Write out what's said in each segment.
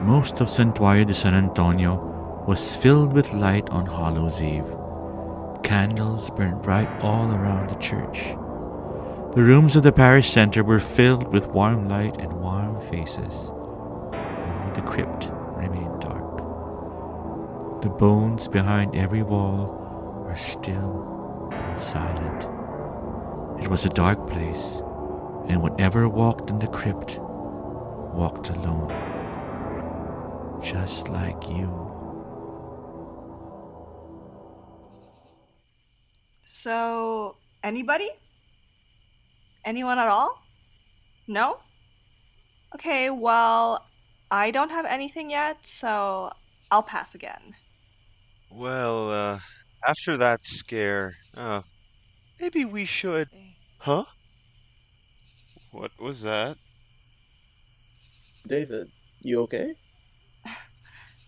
Most of Santuario de San Antonio was filled with light on Hallows Eve. Candles burned bright all around the church. The rooms of the parish center were filled with warm light and warm faces. Only the crypt remained dark. The bones behind every wall were still and silent. It was a dark place, and whatever walked in the crypt walked alone, just like you. So, anybody? Anyone at all? No? Okay, well, I don't have anything yet, so I'll pass again. Well, after that scare, maybe we should. Huh? What was that? David, you okay?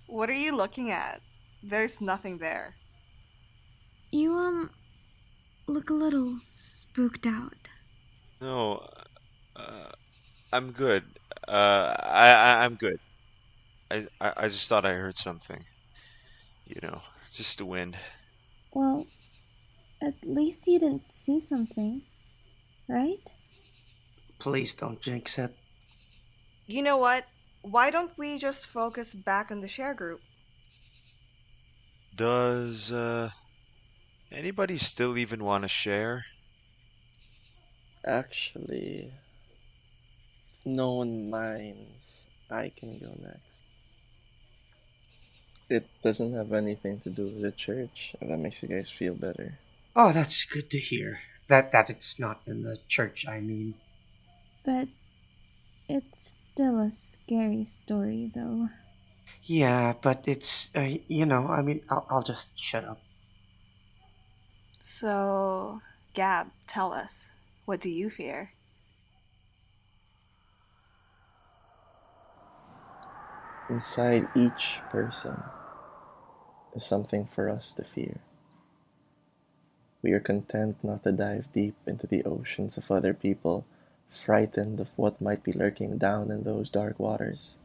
What are you looking at? There's nothing there. You, look a little spooked out. No, uh, I'm good. I'm good. I just thought I heard something. Just the wind. Well, at least you didn't see something, right? Please don't jinx it. You know what? Why don't we just focus back on the share group? Does, anybody still even want to share? Actually, if no one minds, I can go next. It doesn't have anything to do with the church, if that makes you guys feel better. Oh, that's good to hear. That it's not in the church, I mean. But it's still a scary story, though. Yeah, but it's, I mean, I'll just shut up. So, Gab, tell us. What do you fear? Inside each person is something for us to fear. We are content not to dive deep into the oceans of other people, frightened of what might be lurking down in those dark waters.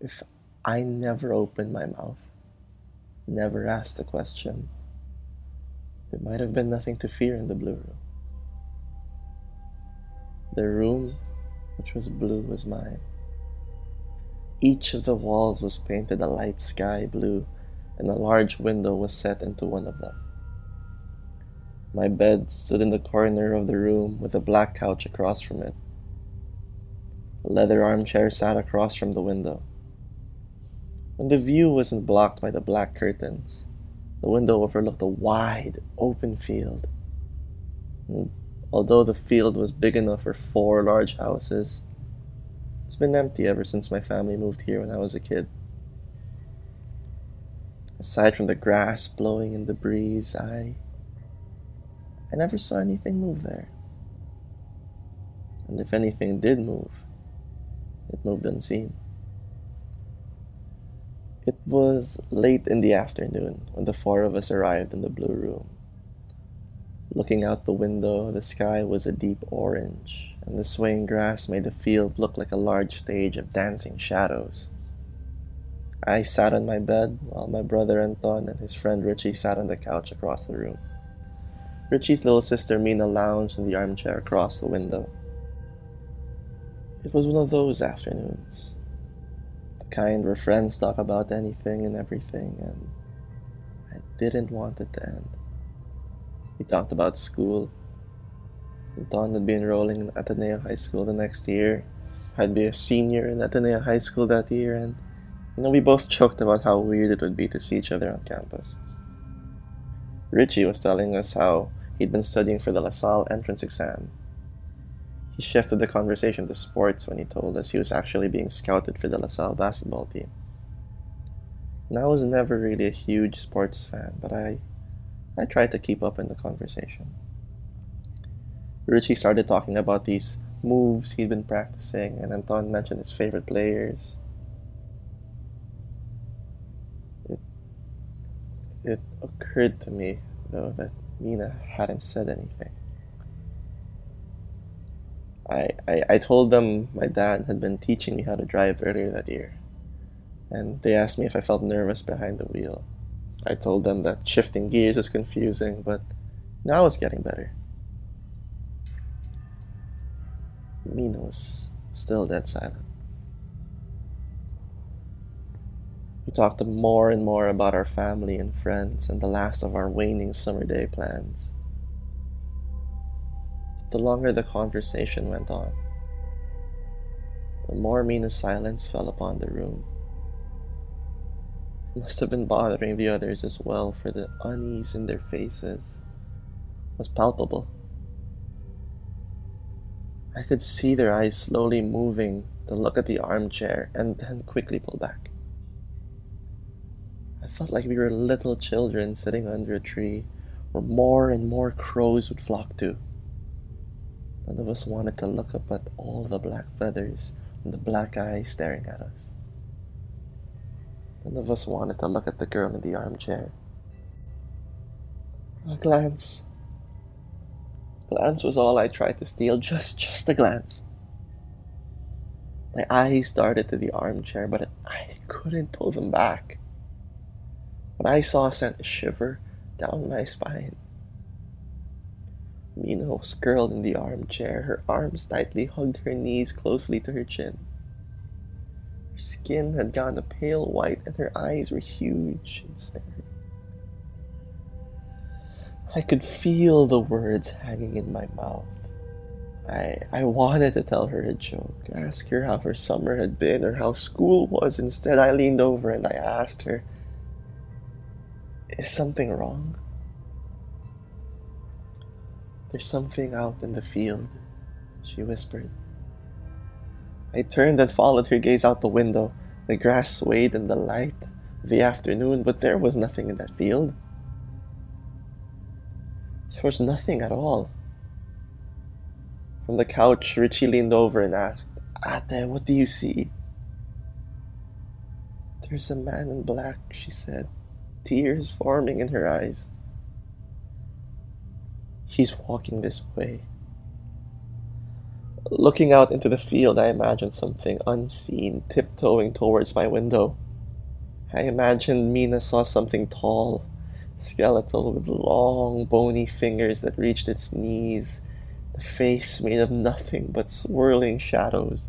If I never opened my mouth, never asked a question, there might have been nothing to fear in the blue room. The room which was blue was mine. Each of the walls was painted a light sky blue, and a large window was set into one of them. My bed stood in the corner of the room with a black couch across from it. A leather armchair sat across from the window. And the view wasn't blocked by the black curtains. The window overlooked a wide, open field. And although the field was big enough for 4 large houses, it's been empty ever since my family moved here when I was a kid. Aside from the grass blowing in the breeze, I never saw anything move there. And if anything did move, it moved unseen. It was late in the afternoon when the 4 of us arrived in the blue room. Looking out the window, the sky was a deep orange, and the swaying grass made the field look like a large stage of dancing shadows. I sat on my bed while my brother Anton and his friend Richie sat on the couch across the room. Richie's little sister Mina lounged in the armchair across the window. It was one of those afternoons, the kind where friends talk about anything and everything, and I didn't want it to end. We talked about school. Anton would be enrolling in Ateneo High School the next year. I'd be a senior in Ateneo High School that year, and we both joked about how weird it would be to see each other on campus. Richie was telling us how he'd been studying for the LaSalle entrance exam. He shifted the conversation to sports when he told us he was actually being scouted for the LaSalle basketball team. And I was never really a huge sports fan, but I tried to keep up in the conversation. Richie started talking about these moves he'd been practicing, and Anton mentioned his favorite players. It occurred to me, though, that Mina hadn't said anything. I told them my dad had been teaching me how to drive earlier that year, and they asked me if I felt nervous behind the wheel. I told them that shifting gears was confusing, but now it's getting better. Mina was still dead silent. We talked more and more about our family and friends and the last of our waning summer day plans. But the longer the conversation went on, the more Mina's silence fell upon the room. It must have been bothering the others as well, for the unease in their faces was palpable. I could see their eyes slowly moving to look at the armchair and then quickly pull back. I felt like we were little children sitting under a tree where more and more crows would flock to. None of us wanted to look up at all the black feathers and the black eyes staring at us. None of us wanted to look at the girl in the armchair. A glance. A glance was all I tried to steal, just a glance. My eyes darted to the armchair, but I couldn't pull them back. What I saw sent a shiver down my spine. Mina was curled in the armchair, her arms tightly hugged her knees closely to her chin. Her skin had gone a pale white and her eyes were huge and staring. I could feel the words hanging in my mouth. I wanted to tell her a joke, ask her how her summer had been or how school was. Instead, I leaned over and I asked her, "Is something wrong?" "There's something out in the field," she whispered. I turned and followed her gaze out the window. The grass swayed in the light of the afternoon, but there was nothing in that field. There was nothing at all. From the couch, Richie leaned over and asked, "Ate, what do you see?" "There's a man in black," she said, tears forming in her eyes. "He's walking this way." Looking out into the field, I imagined something unseen tiptoeing towards my window. I imagined Mina saw something tall, skeletal, with long, bony fingers that reached its knees, the face made of nothing but swirling shadows.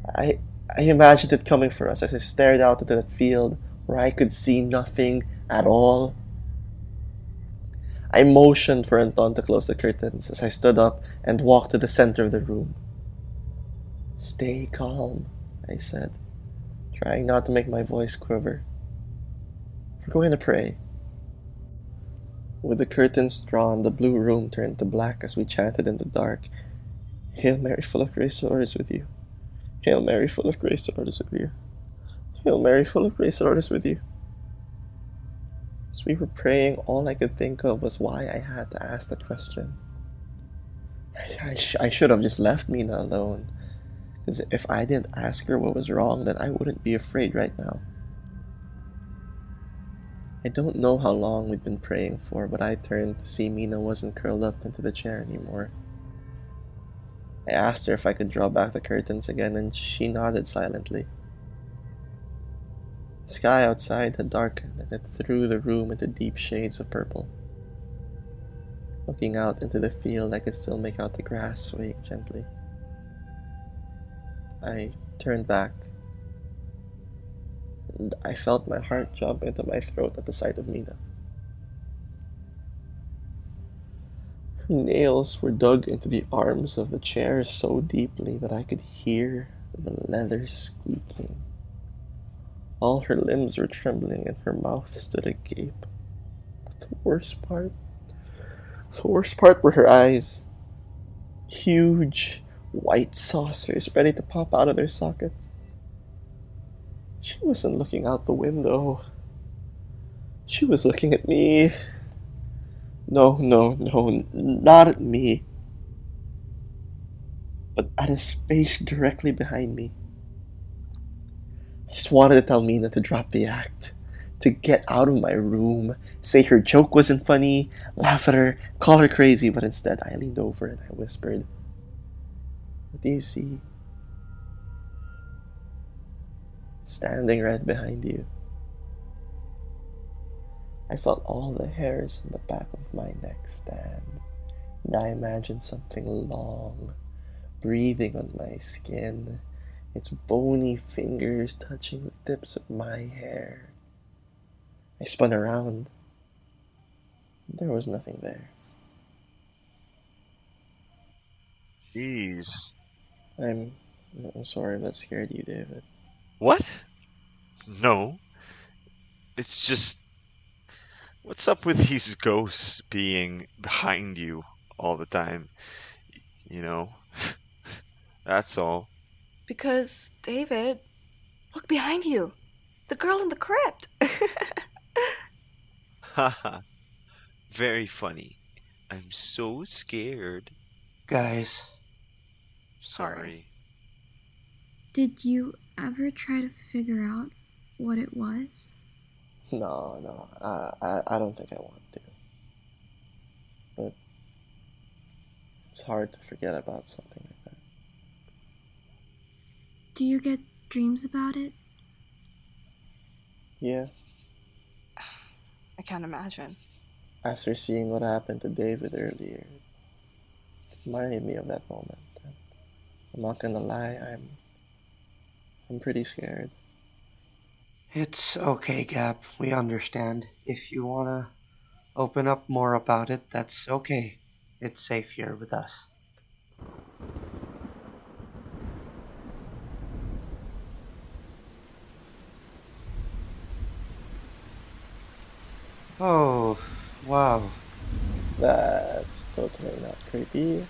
I imagined it coming for us as I stared out into that field where I could see nothing at all. I motioned for Anton to close the curtains as I stood up and walked to the center of the room. "Stay calm," I said, trying not to make my voice quiver. "We're going to pray." With the curtains drawn, the blue room turned to black as we chanted in the dark, "Hail Mary, full of grace, the Lord is with you. Hail Mary, full of grace, the Lord is with you. Hail Mary, full of grace, the Lord is with you." As we were praying, all I could think of was why I had to ask that question. I should have just left Mina alone, because if I didn't ask her what was wrong, then I wouldn't be afraid right now. I don't know how long we'd been praying for, but I turned to see Mina wasn't curled up into the chair anymore. I asked her if I could draw back the curtains again, and she nodded silently. The sky outside had darkened, and it threw the room into deep shades of purple. Looking out into the field, I could still make out the grass swaying gently. I turned back, and I felt my heart jump into my throat at the sight of Mina. Her nails were dug into the arms of the chair so deeply that I could hear the leather squeaking. All her limbs were trembling and her mouth stood agape. But the worst part were her eyes. Huge, white saucers ready to pop out of their sockets. She wasn't looking out the window. She was looking at me. No, not at me. But at a space directly behind me. I just wanted to tell Mina to drop the act, to get out of my room, say her joke wasn't funny, laugh at her, call her crazy, but instead I leaned over and I whispered, Do you see? Standing right behind you. I felt all the hairs on the back of my neck stand, and I imagined something long, breathing on my skin, its bony fingers touching the tips of my hair. I spun around. There was nothing there. Jeez. I'm sorry that scared you, David. What? No. It's just. What's up with these ghosts being behind you all the time? You know? That's all. Because, David, look behind you. The girl in the crypt. Haha. Very funny. I'm so scared. Guys, Sorry. Did you ever try to figure out what it was? No, I don't think I want to. But it's hard to forget about something like that. Do you get dreams about it? Yeah, I can't imagine. after seeing what happened to David earlier, it reminded me of that moment. And I'm not gonna lie, I'm pretty scared. it's okay, Gab. We understand. If you wanna open up more about it, that's okay. It's safe here with us. Oh, wow. That's totally not creepy.